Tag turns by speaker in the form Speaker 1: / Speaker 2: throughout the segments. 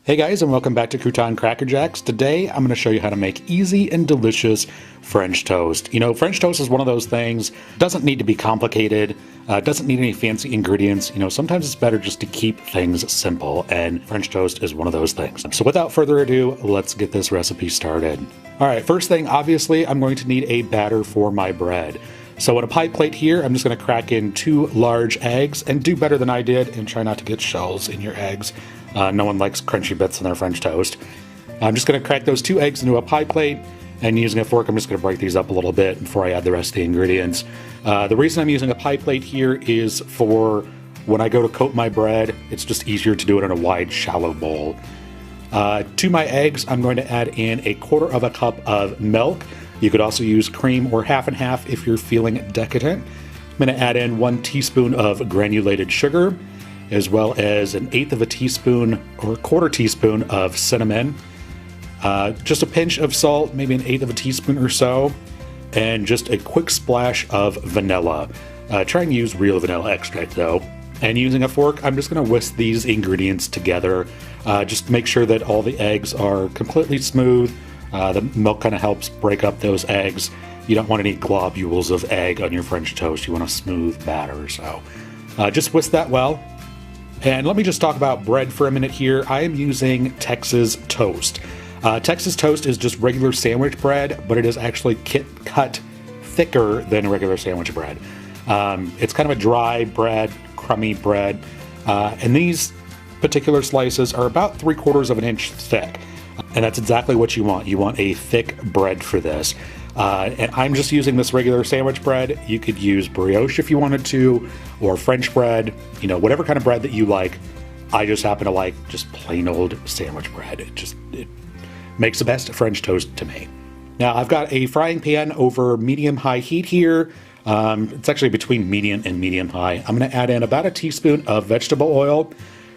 Speaker 1: Hey guys, and welcome back to Crouton Cracker Jacks. Today I'm going to show you how to make easy and delicious French toast. You know, French toast is one of those things, doesn't need to be complicated, doesn't need any fancy ingredients. You know, sometimes it's better just to keep things simple, and French toast is one of those things. So without further ado, let's get this recipe started. Alright, first thing, obviously, I'm going to need a batter for my bread. So on a pie plate here, I'm just going to crack in 2 large eggs, and do better than I did, and try not to get shells in your eggs. No one likes crunchy bits in their French toast. I'm just going to crack those 2 eggs into a pie plate, and using a fork, I'm just going to break these up a little bit before I add the rest of the ingredients. The reason I'm using a pie plate here is for when I go to coat my bread, it's just easier to do it in a wide, shallow bowl. To my eggs, I'm going to add in 1/4 cup of milk. You could also use cream or half and half if you're feeling decadent. I'm going to add in 1 teaspoon of granulated sugar, as well as 1/8 teaspoon or 1/4 teaspoon of cinnamon, just a pinch of salt, maybe 1/8 teaspoon or so, and just a quick splash of vanilla. Try and use real vanilla extract though. And using a fork, I'm just going to whisk these ingredients together. Just make sure that all the eggs are completely smooth. The milk kind of helps break up those eggs. You don't want any globules of egg on your French toast. You want a smooth batter, so just whisk that well. And let me just talk about bread for a minute here. I am using Texas Toast. Texas Toast is just regular sandwich bread, but it is actually cut thicker than regular sandwich bread. It's kind of a dry bread, crummy bread, and these particular slices are about 3/4 inch thick. And that's exactly what you want. You want a thick bread for this. And I'm just using this regular sandwich bread. You could use brioche if you wanted to, or French bread, you know, whatever kind of bread that you like. I just happen to like just plain old sandwich bread. It makes the best French toast to me. Now I've got a frying pan over medium-high heat here. It's actually between medium and medium-high. I'm going to add in about 1 teaspoon of vegetable oil,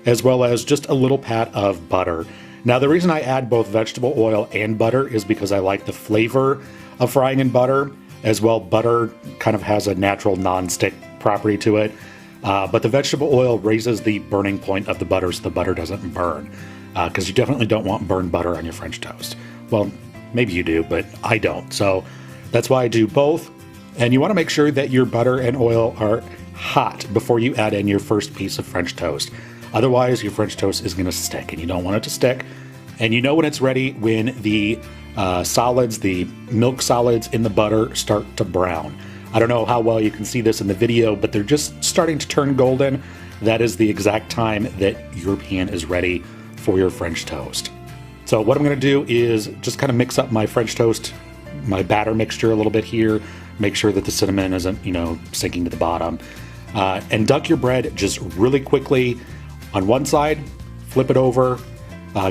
Speaker 1: as well as just a little pat of butter. Now the reason I add both vegetable oil and butter is because I like the flavor of frying in butter. As well, butter kind of has a natural non-stick property to it, but the vegetable oil raises the burning point of the butter so the butter doesn't burn, because you definitely don't want burned butter on your French toast. Well, maybe you do, but I don't, so that's why I do both. And you want to make sure that your butter and oil are hot before you add in your first piece of French toast. Otherwise, your French toast is going to stick, and you don't want it to stick. And you know when it's ready when the solids, the milk solids in the butter start to brown. I don't know how well you can see this in the video, but they're just starting to turn golden. That is the exact time that your pan is ready for your French toast. So what I'm going to do is just kind of mix up my French toast, my batter mixture a little bit here. Make sure that the cinnamon isn't, you know, sinking to the bottom. And dunk your bread just really quickly on one side, flip it over,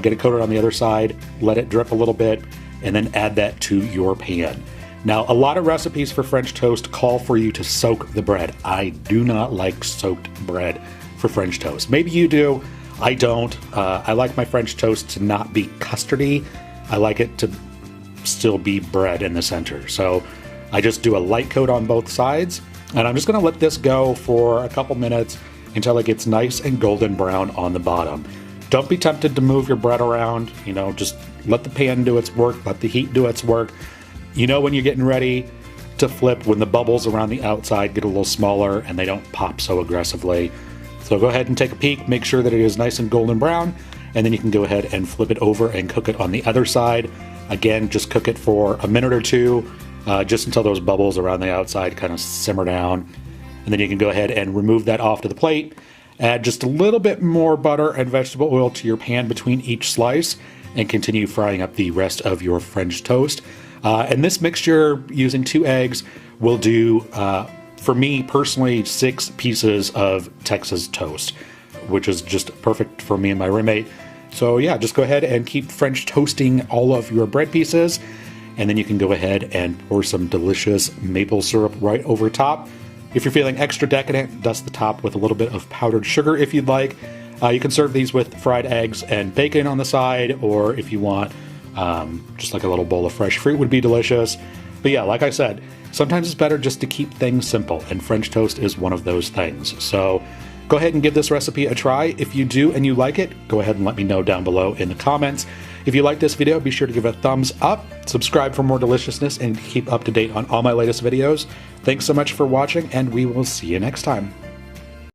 Speaker 1: get it coated on the other side, let it drip a little bit, and then add that to your pan. Now, a lot of recipes for French toast call for you to soak the bread. I do not like soaked bread for French toast. Maybe you do, I don't. I like my French toast to not be custardy. I like it to still be bread in the center. So I just do a light coat on both sides, and I'm just gonna let this go for a couple minutes until it gets nice and golden brown on the bottom. Don't be tempted to move your bread around, you know, just let the pan do its work, let the heat do its work. You know when you're getting ready to flip, when the bubbles around the outside get a little smaller and they don't pop so aggressively. So go ahead and take a peek, make sure that it is nice and golden brown, and then you can go ahead and flip it over and cook it on the other side. Again, just cook it for a minute or two, just until those bubbles around the outside kind of simmer down. And then you can go ahead and remove that off to the plate. Add just a little bit more butter and vegetable oil to your pan between each slice, and continue frying up the rest of your French toast. And this mixture, using 2 eggs, will do, for me personally, 6 pieces of Texas toast, which is just perfect for me and my roommate. So yeah, just go ahead and keep French toasting all of your bread pieces, and then you can go ahead and pour some delicious maple syrup right over top. If you're feeling extra decadent, dust the top with a little bit of powdered sugar if you'd like. You can serve these with fried eggs and bacon on the side, or if you want, just like a little bowl of fresh fruit would be delicious. But yeah, like I said, sometimes it's better just to keep things simple, and French toast is one of those things. So Go ahead and give this recipe a try. If you do and you like it, go ahead and let me know down below in the comments. If you like this video, be sure to give it a thumbs up, subscribe for more deliciousness, and keep up to date on all my latest videos. Thanks so much for watching, and we will see you next time.